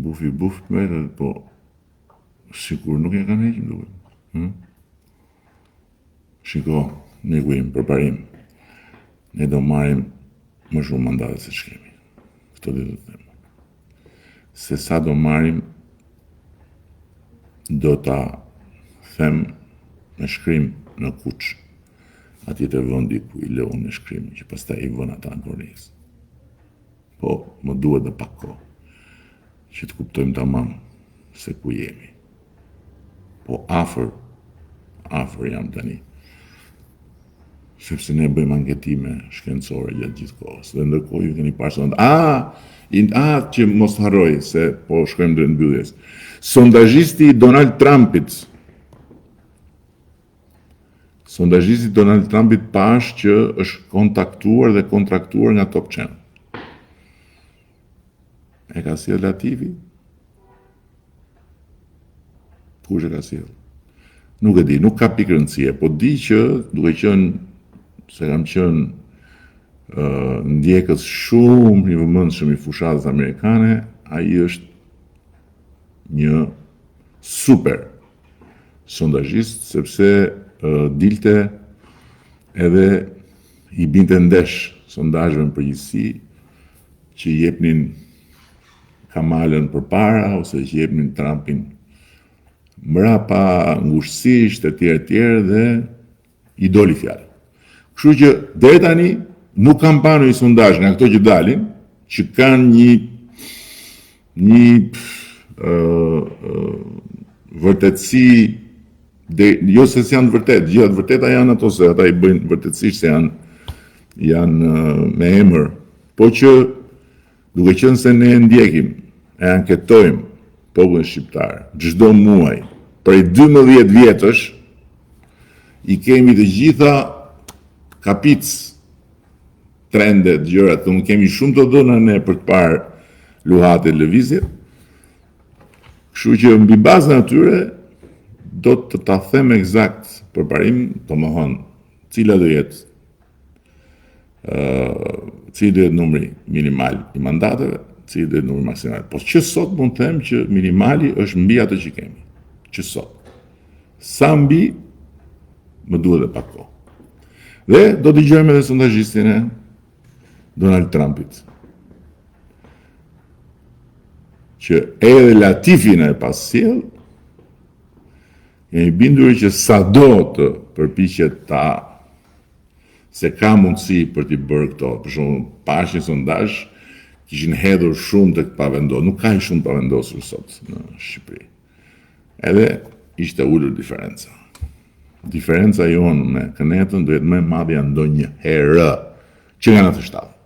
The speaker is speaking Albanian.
bufi me, po sikur nuk e kanë heqim duke. Shiko, miku im, përparim, ne do marrim më shumë mandate se ç'kemi. Këtë do të them. Se sa do marrim, do ta them në shkrim në Kuç, atje të vendi ku i lëu në shkrim, që pastaj i vën ata në kornizë. Po, më duhet dhe pak kohë, që të kuptojmë tamam se ku jemi. Po afër jam tani. Sepse ne bëjmë anketime shkencore gjatë gjithë kohës. Dhe ndërkohë ju keni parë sondazh. Që mos harroj se po shkojmë drejt mbylljes. Sondazhisti Donald Trumpit pash që është kontaktuar dhe kontraktuar nga Top Channel. E ka sjell Latifi? Kush e ka sjell? Nuk e di, nuk ka pikë rëndësie, po di që duke qenë se kam qenë ndjekës shumë i vëmendshëm i fushatës amerikane, ai është një super sondazhist, sepse dilte edhe i binte ndesh sondazheve në përgjithësi që jepnin Kamalën përpara ose që jepnin Trumpin mbrapa, ngushtësisht e tjerë dhe i doli fjalë. Kështu që deri tani nuk kam parë një sondazh nga këto që dalin, që kanë një vërtetësi, jo se janë vërtet, gjithë vërteta janë ato se ata i bëjnë vërtetësisht se janë me emër, po që duke qenë se ne ndjekim, e anketojmë popullin shqiptar, çdo muaj, prej 12 vjetësh, i kemi të gjitha kapic, trendet, gjërat, të kemi shumë të dhëna ne për të parë luhat e lëvizjet, kështu që mbi bazën e atyre, do të ta them eksakt përparim, domethënë, cila do jetë numri minimal i mandateve, cili do jetë numri maksimal. Po që sot mund të them që minimali është mbi atë që kemi. Që sot. Sa mbi, më duhet dhe pak kohë. Dhe do t'i dëgjojmë edhe sondazhistin e Donald Trumpit, që edhe Latifin e pas sjell, jemi bindur që sado të përpiqet se ka mundësi për t'i bërë këto. Për shembull, pash një sondazh kishin hedhur shumë tek pavendosur, nuk ka shumë pavendosur sot në Shqipëri. Edhe ishte ulur diferenca. Diferenca jonë me Kënetën do jetë më e madhe ndonjëherë që nga 97.